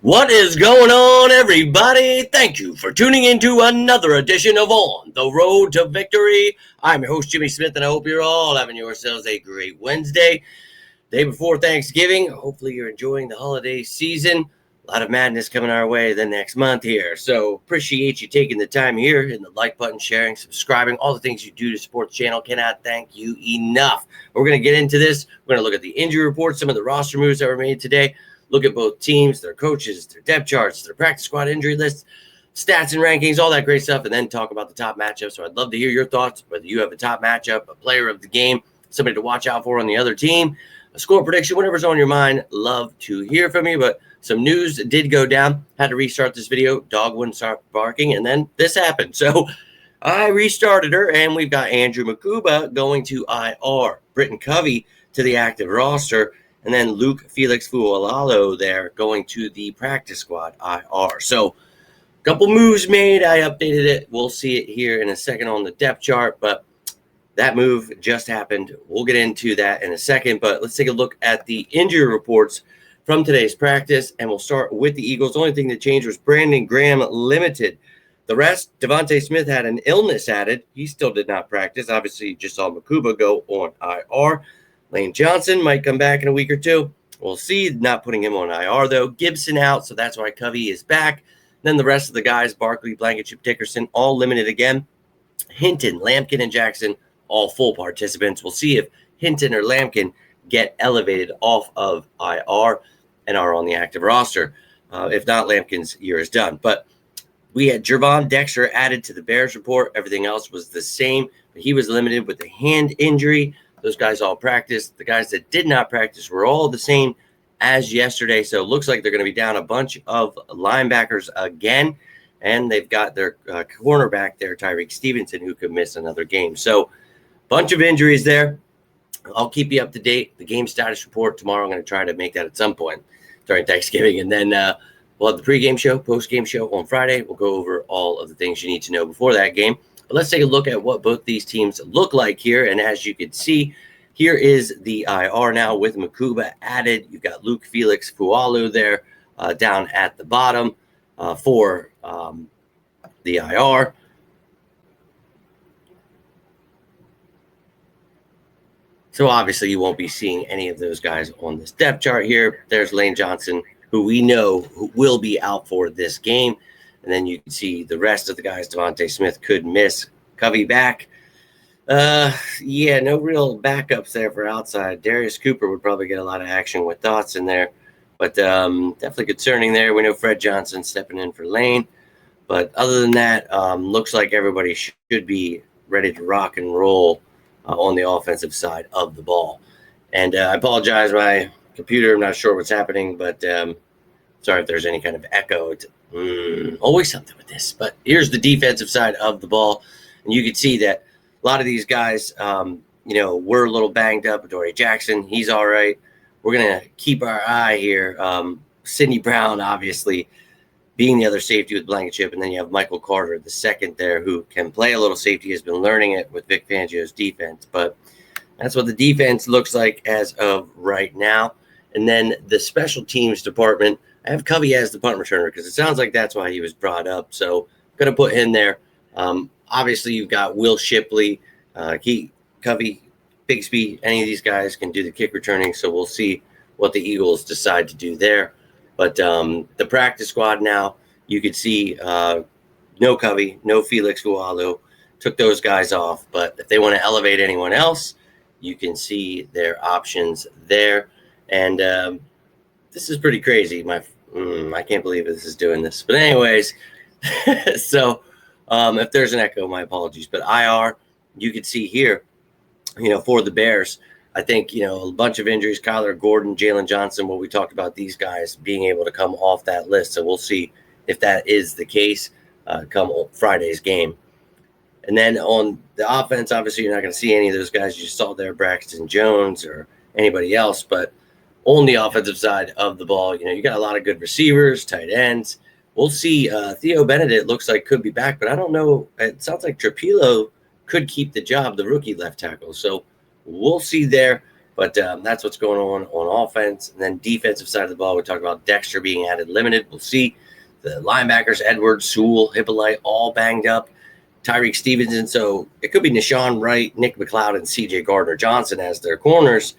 What is going on, everybody? Thank you for tuning into another edition of On the Road to Victory. I'm your host, Jimmy Smith, and I hope you're all having yourselves a great Wednesday, day before Thanksgiving. Hopefully, you're enjoying the holiday season. A lot of madness coming our way the next month here. So, appreciate you taking the time here, hitting the like button, sharing, subscribing, all the things you do to support the channel. Cannot thank you enough. We're going to get into this. We're going to look at the injury report, some of the roster moves that were made today. Look at both teams, their coaches, their depth charts, their practice squad injury lists, stats and rankings, all that great stuff, and then talk about the top matchups. So I'd love to hear your thoughts, whether you have a top matchup, a player of the game, somebody to watch out for on the other team, a score prediction, whatever's on your mind. Love to hear from you. But some news did go down. Had to restart this video. Dog wouldn't start barking, and then this happened. So I restarted her, and we've got Andrew Makuba going to IR, Britton Covey to the active roster, and then Luke Felix-Fualalo there going to the practice squad IR. So a couple moves made. I updated it. We'll see it here in a second on the depth chart, but that move just happened. We'll get into that in a second, but let's take a look at the injury reports from today's practice, and we'll start with the Eagles. The only thing that changed was Brandon Graham limited. The rest, Devontae Smith had an illness added. He still did not practice. Obviously, you just saw Makuba go on IR. Lane Johnson might come back in a week or two. We'll see. Not putting him on IR, though. Gibson out, so that's why Covey is back. Then the rest of the guys, Barkley, Blankenship, Dickerson, all limited again. Hinton, Lampkin, and Jackson, all full participants. We'll see if Hinton or Lampkin get elevated off of IR and are on the active roster. If not, Lampkin's year is done. But we had Jervon Dexter added to the Bears report. Everything else was the same, but he was limited with a hand injury. Those guys all practiced. The guys that did not practice were all the same as yesterday. So it looks like they're going to be down a bunch of linebackers again. And they've got their cornerback there, Tyreek Stevenson, who could miss another game. So bunch of injuries there. I'll keep you up to date. The game status report tomorrow. I'm going to try to make that at some point during Thanksgiving. And then we'll have the pregame show, postgame show on Friday. We'll go over all of the things you need to know before that game. But let's take a look at what both these teams look like here. And as you can see, here is the IR now with Makuba added. You've got Luke Felix-Fualalo there down at the bottom for the IR. So obviously you won't be seeing any of those guys on this depth chart here. There's Lane Johnson, who we know who will be out for this game. And then you can see the rest of the guys. Devontae Smith could miss. Covey back. Yeah, no real backups there for outside. Darius Cooper would probably get a lot of action with thoughts in there. But definitely concerning there. We know Fred Johnson stepping in for Lane. But other than that, looks like everybody should be ready to rock and roll on the offensive side of the ball. And I apologize, my computer, I'm not sure what's happening, but sorry if there's any kind of echo. Always something with this. But here's the defensive side of the ball. And you can see that a lot of these guys, were a little banged up. Adoree Jackson, he's all right. We're going to keep our eye here. Sidney Brown, obviously, being the other safety with Blankenship. And then you have Michael Carter, the second there, who can play a little safety, has been learning it with Vic Fangio's defense. But that's what the defense looks like as of right now. And then the special teams department, I have Covey as the punt returner because it sounds like that's why he was brought up. So I'm going to put him there. Obviously, you've got Will Shipley, Covey, Bigsby. Any of these guys can do the kick returning. So we'll see what the Eagles decide to do there. But the practice squad now, you could see no Covey, no Felix-Fualalo, took those guys off. But if they want to elevate anyone else, you can see their options there. And this is pretty crazy. I can't believe this is doing this. But anyways, so if there's an echo, my apologies. But IR, you could see here, for the Bears, I think, a bunch of injuries, Kyler Gordon, Jalen Johnson, what we talked about, these guys being able to come off that list. So we'll see if that is the case come Friday's game. And then on the offense, obviously, you're not going to see any of those guys you saw there, Braxton Jones or anybody else. But on the offensive side of the ball, you got a lot of good receivers, tight ends. We'll see. Theo Benedict looks like could be back, but I don't know. It sounds like Trapilo could keep the job, the rookie left tackle. So we'll see there. But that's what's going on offense. And then defensive side of the ball, we talked about Dexter being added limited. We'll see. The linebackers, Edwards, Sewell, Hippolyte, all banged up. Tyreek Stevenson. So it could be Nashawn Wright, Nick McLeod, and C.J. Gardner-Johnson as their corners.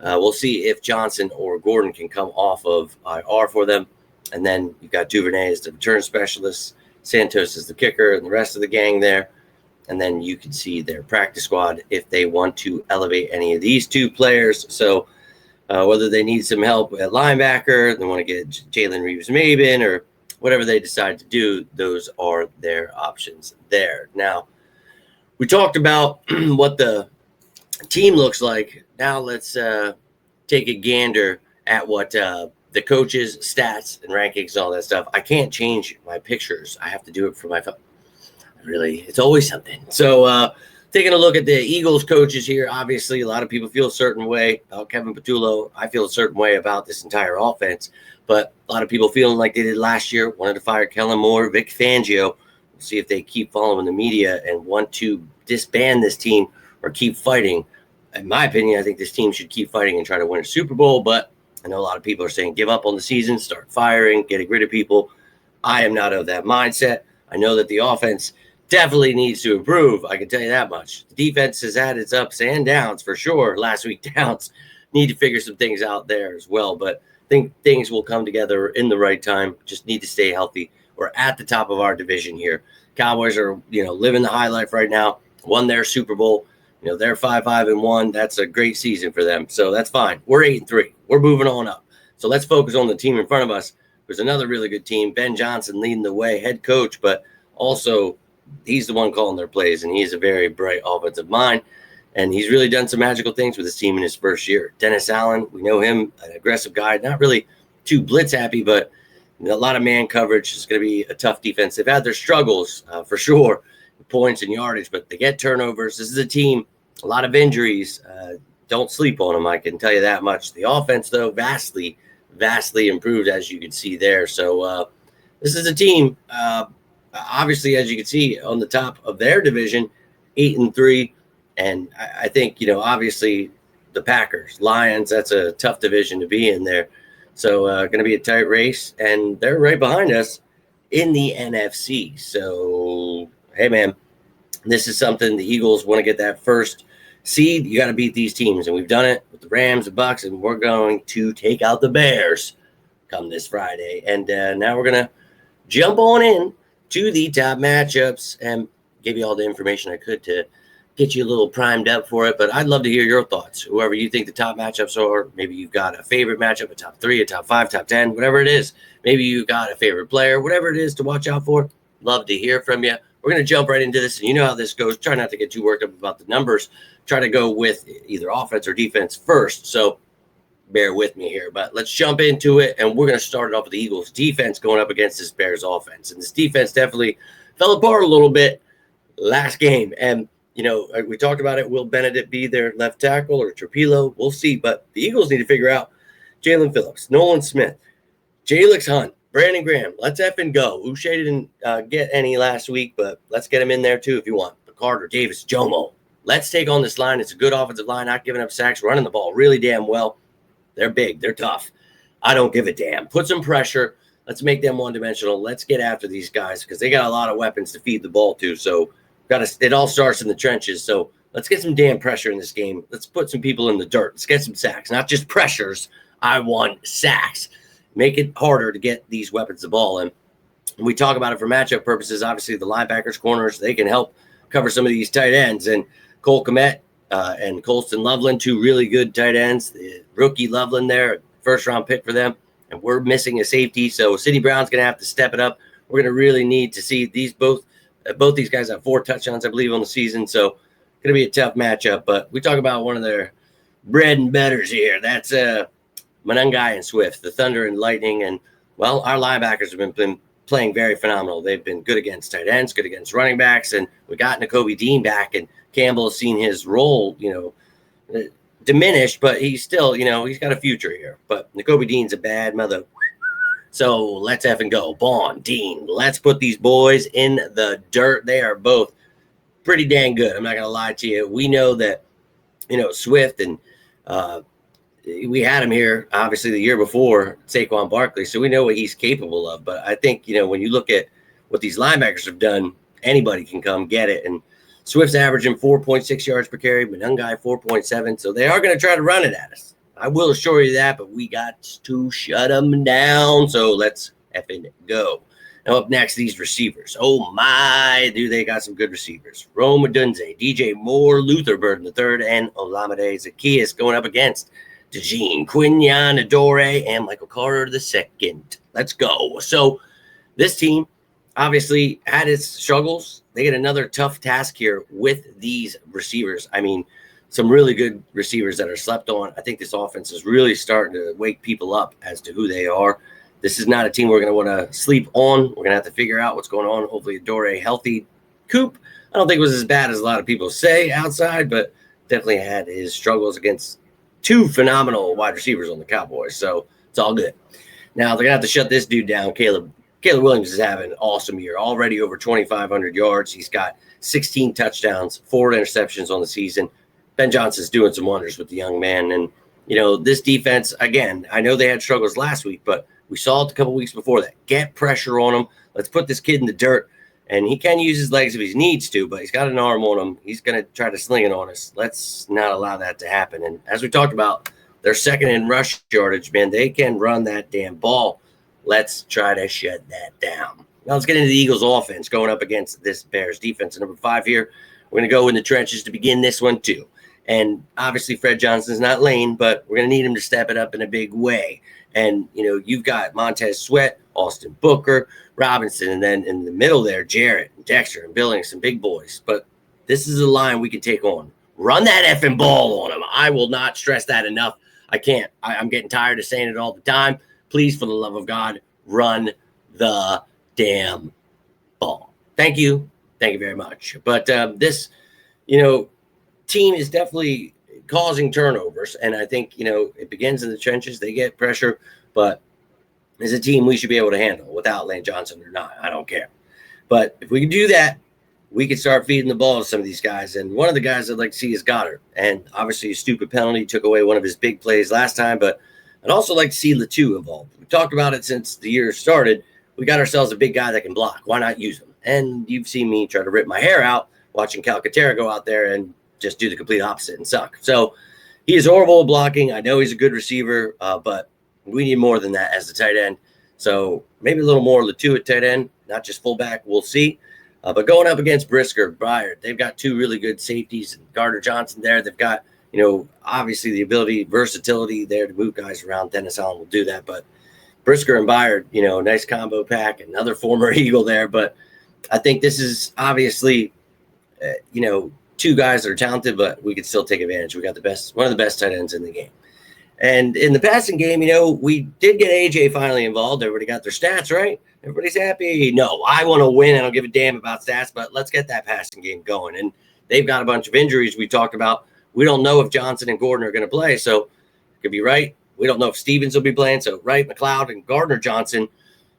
We'll see if Johnson or Gordon can come off of IR for them. And then you've got Duvernay as the return specialist, Santos is the kicker, and the rest of the gang there. And then you can see their practice squad if they want to elevate any of these two players. So whether they need some help at linebacker, they want to get Jalen Reeves-Maybin, or whatever they decide to do, those are their options there. Now, we talked about what the team looks like. Now let's take a gander at what the coaches' stats and rankings and all that stuff. I can't change my pictures. I have to do it for my phone. Really, it's always something. So taking a look at the Eagles coaches here, obviously a lot of people feel a certain way about Kevin Patullo. I feel a certain way about this entire offense. But a lot of people feeling like they did last year, wanted to fire Kellen Moore, Vic Fangio. We'll see if they keep following the media and want to disband this team or keep fighting. In my opinion, I think this team should keep fighting and try to win a Super Bowl. But I know a lot of people are saying give up on the season, start firing, getting rid of people. I am not of that mindset. I know that the offense definitely needs to improve. I can tell you that much. The defense has had its ups and downs for sure. Last week downs. Need to figure some things out there as well. But think things will come together in the right time. Just need to stay healthy. We're at the top of our division here. Cowboys are, living the high life right now. Won their Super Bowl. They're 5-5-1. That's a great season for them. So that's fine. We're 8-3. We're moving on up. So let's focus on the team in front of us. There's another really good team. Ben Johnson leading the way, head coach, but also he's the one calling their plays, and he's a very bright offensive mind. And he's really done some magical things with his team in his first year. Dennis Allen, we know him, an aggressive guy, not really too blitz happy, but a lot of man coverage. Is going to be a tough defense. They've had their struggles for sure, points and yardage, but they get turnovers. This is a team, a lot of injuries. Don't sleep on them, I can tell you that much. The offense, though, vastly improved, as you can see there. So this is a team, obviously, as you can see, on the top of their division, 8-3. And I think, obviously the Packers, Lions, that's a tough division to be in there. So going to be a tight race, and they're right behind us in the NFC. So, hey, man, this is something the Eagles want to get that first seed. You got to beat these teams, and we've done it with the Rams, the Bucs, and we're going to take out the Bears come this Friday. And now we're going to jump on in to the top matchups and give you all the information I could to get you a little primed up for it. But I'd love to hear your thoughts. Whoever you think the top matchups are, maybe you've got a favorite matchup, a top 3, a top 5, top 10, whatever it is. Maybe you've got a favorite player, whatever it is to watch out for. Love to hear from you. We're going to jump right into this, and you know how this goes. Try not to get too worked up about the numbers. Try to go with either offense or defense first. So bear with me here, but let's jump into it, and we're going to start it off with the Eagles defense going up against this Bears offense. And this defense definitely fell apart a little bit last game. And we talked about it. Will Benedict be their left tackle or Trapilo? We'll see. But the Eagles need to figure out Jalen Phillips, Nolan Smith, Jalix Hunt, Brandon Graham. Let's effing go. Uche didn't get any last week, but let's get him in there too if you want. Carter, Davis, Jomo. Let's take on this line. It's a good offensive line, not giving up sacks, running the ball really damn well. They're big. They're tough. I don't give a damn. Put some pressure. Let's make them one-dimensional. Let's get after these guys because they got a lot of weapons to feed the ball to. So it all starts in the trenches. So let's get some damn pressure in this game. Let's put some people in the dirt. Let's get some sacks, not just pressures. I want sacks. Make it harder to get these weapons the ball. And when we talk about it for matchup purposes, obviously the linebackers, corners, they can help cover some of these tight ends. And Cole Kmet and Colston Loveland, two really good tight ends. The rookie Loveland there, first-round pick for them. And we're missing a safety, so Sidney Brown's going to have to step it up. We're going to really need to see these both these guys have 4 touchdowns, I believe, on the season. So going to be a tough matchup. But we talk about one of their bread and butters here. That's Monangai and Swift, the Thunder and Lightning. And, well, our linebackers have been playing very phenomenal. They've been good against tight ends, good against running backs. And we got Nakobe Dean back, and Campbell has seen his role, diminished, but he's still, he's got a future here. But Nakobe Dean's a bad mother. So let's effing go. Bond, Dean, let's put these boys in the dirt. They are both pretty dang good. I'm not going to lie to you. We know that, Swift and We had him here, obviously, the year before, Saquon Barkley, so we know what he's capable of. But I think, when you look at what these linebackers have done, anybody can come get it. And Swift's averaging 4.6 yards per carry, Monangai 4.7, so they are going to try to run it at us. I will assure you that, but we got to shut them down, so let's effing go. Now up next, these receivers. Oh my, do they got some good receivers. Rome Odunze, DJ Moore, Luther Burden III, and Olamide Zacchaeus going up against DeJean, Quinyon, Adore, and Michael Carter II. Let's go. So this team obviously had its struggles. They get another tough task here with these receivers. I mean, some really good receivers that are slept on. I think this offense is really starting to wake people up as to who they are. This is not a team we're going to want to sleep on. We're going to have to figure out what's going on. Hopefully, Adore healthy. Coop, I don't think it was as bad as a lot of people say outside, but definitely had his struggles against two phenomenal wide receivers on the Cowboys. So it's all good. Now they're going to have to shut this dude down. Caleb Williams is having an awesome year. Already over 2,500 yards. He's got 16 touchdowns, 4 interceptions on the season. Ben Johnson's doing some wonders with the young man. And, this defense, again, I know they had struggles last week, but we saw it a couple weeks before that. Get pressure on him. Let's put this kid in the dirt. And he can use his legs if he needs to, but he's got an arm on him. He's going to try to sling it on us. Let's not allow that to happen. And as we talked about, they're second in rush yardage, man. They can run that damn ball. Let's try to shut that down. Now let's get into the Eagles offense going up against this Bears defense. Number 5 here, we're going to go in the trenches to begin this one too. And obviously Fred Johnson's not Lane, but we're going to need him to step it up in a big way. And, you've got Montez Sweat, Austin Booker, Robinson, and then in the middle there, Jarrett, and Dexter, and Billings, some big boys. But this is a line we can take on. Run that effing ball on them. I will not stress that enough. I can't. I'm getting tired of saying it all the time. Please, for the love of God, run the damn ball. Thank you. Thank you very much. But this, team is definitely causing turnovers. And I think, it begins in the trenches. They get pressure. But as a team, we should be able to handle without Lane Johnson or not. I don't care. But if we can do that, we can start feeding the ball to some of these guys. And one of the guys I'd like to see is Goddard. And obviously a stupid penalty took away one of his big plays last time. But I'd also like to see Latu involved. We talked about it since the year started. We got ourselves a big guy that can block. Why not use him? And you've seen me try to rip my hair out watching Calcaterra go out there and just do the complete opposite and suck. So he is horrible at blocking. I know he's a good receiver, but we need more than that as the tight end. So maybe a little more Latu at tight end, not just fullback. We'll see. But going up against Brisker, Byard, they've got 2 really good safeties. And Gardner Johnson there. They've got, obviously the ability, versatility there to move guys around. Dennis Allen will do that. But Brisker and Byard, nice combo pack. Another former Eagle there. But I think this is obviously, 2 guys that are talented, but we could still take advantage. We got one of the best tight ends in the game. And in the passing game, we did get AJ finally involved. Everybody got their stats, right? Everybody's happy. No, I want to win. I don't give a damn about stats, but let's get that passing game going. And they've got a bunch of injuries we talked about. We don't know if Johnson and Gordon are going to play, so it could be right. We don't know if Stevens will be playing, so Wright, McLeod, and Gardner Johnson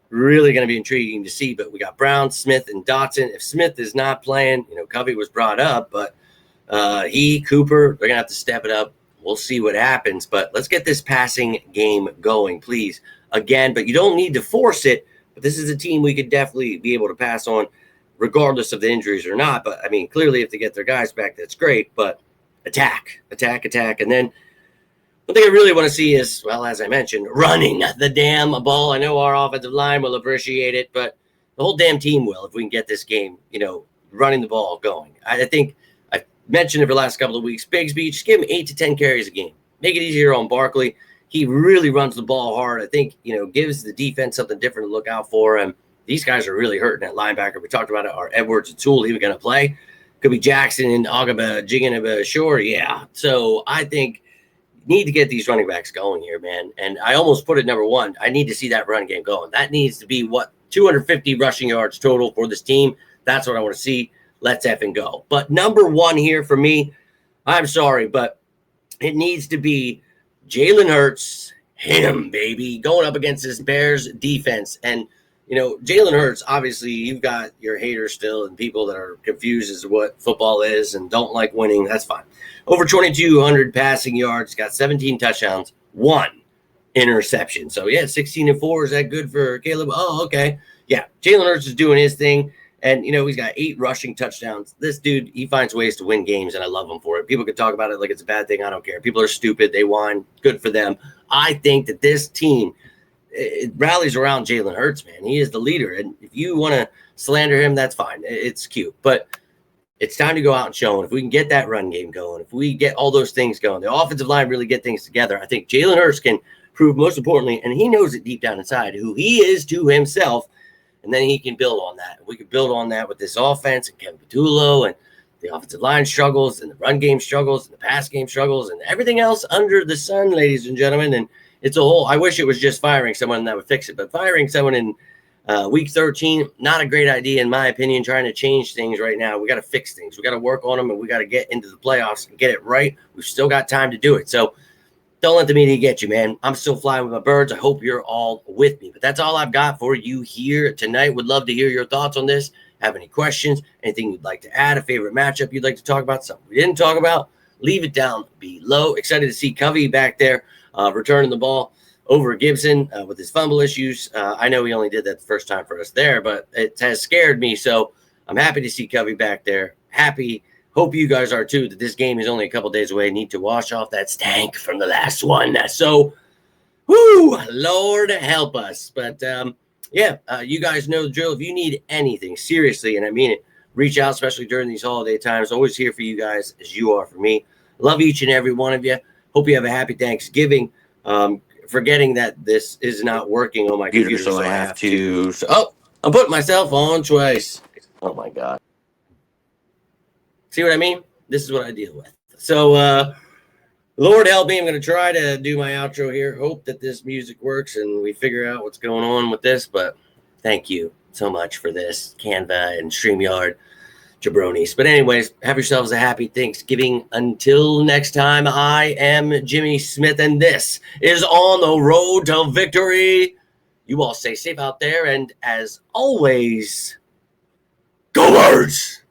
really going to be intriguing to see. But we got Brown, Smith, and Dotson. If Smith is not playing, Covey was brought up, but Cooper, they're going to have to step it up. We'll see what happens, but let's get this passing game going, please. Again, but you don't need to force it, but this is a team we could definitely be able to pass on regardless of the injuries or not. But, I mean, clearly if they get their guys back, that's great, but attack. And then one thing I really want to see is, well, as I mentioned, running the damn ball. I know our offensive line will appreciate it, but the whole damn team will if we can get this game, running the ball going. I think I mentioned it for the last couple of weeks. Bigsby, just give him 8 to 10 carries a game. Make it easier on Barkley. He really runs the ball hard. I think, gives the defense something different to look out for. And these guys are really hurting at linebacker. We talked about it. Are Edwards and Toole even going to play? Could be Jackson and Agaba, Jiganaba, sure, yeah. So I think need to get these running backs going here, man. And I almost put it number 1. I need to see that run game going. That needs to be 250 rushing yards total for this team. That's what I want to see. Let's effing go. But number 1 here for me, I'm sorry, but it needs to be Jalen Hurts, him, baby, going up against this Bears defense. And Jalen Hurts, obviously, you've got your haters still and people that are confused as to what football is and don't like winning. That's fine. Over 2,200 passing yards, got 17 touchdowns, 1 interception. So, 16-4. Is that good for Caleb? Oh, okay. Yeah, Jalen Hurts is doing his thing. And, he's got 8 rushing touchdowns. This dude, he finds ways to win games, and I love him for it. People can talk about it like it's a bad thing. I don't care. People are stupid. They whine. Good for them. I think that this team, it rallies around Jalen Hurts, man. He is the leader. And if you want to slander him, that's fine. It's cute. But it's time to go out and show him. If we can get that run game going, if we get all those things going, the offensive line really get things together, I think Jalen Hurts can prove, most importantly, and he knows it deep down inside, who he is to himself. And then he can build on that. We can build on that with this offense and Kevin Patullo and the offensive line struggles and the run game struggles and the pass game struggles and everything else under the sun, ladies and gentlemen. And it's a whole, I wish it was just firing someone that would fix it, but firing someone in week 13, not a great idea, in my opinion, trying to change things right now. We got to fix things. We got to work on them, and we got to get into the playoffs and get it right. We've still got time to do it. So don't let the media get you, man. I'm still flying with my birds. I hope you're all with me. But that's all I've got for you here tonight. Would love to hear your thoughts on this. Have any questions, anything you'd like to add, a favorite matchup you'd like to talk about, something we didn't talk about, leave it down below. Excited to see Covey back there returning the ball over Gibson with his fumble issues. I know he only did that the first time for us there, but it has scared me. So I'm happy to see Covey back there. Happy. Hope you guys are too, that this game is only a couple days away. Need to wash off that stank from the last one. So, Lord help us. But, you guys know the drill. If you need anything, seriously, and I mean it, reach out, especially during these holiday times. Always here for you guys as you are for me. Love each and every one of you. Hope you have a happy Thanksgiving. Forgetting that this is not working on my computer, so I have to. I'm putting myself on twice. Oh, my God. See what I mean? This is what I deal with. So, Lord help me. I'm going to try to do my outro here. Hope that this music works and we figure out what's going on with this. But thank you so much for this, Canva and StreamYard jabronis. But anyways, have yourselves a happy Thanksgiving. Until next time, I am Jimmy Smith, and this is On the Road to Victory. You all stay safe out there. And as always, go Birds!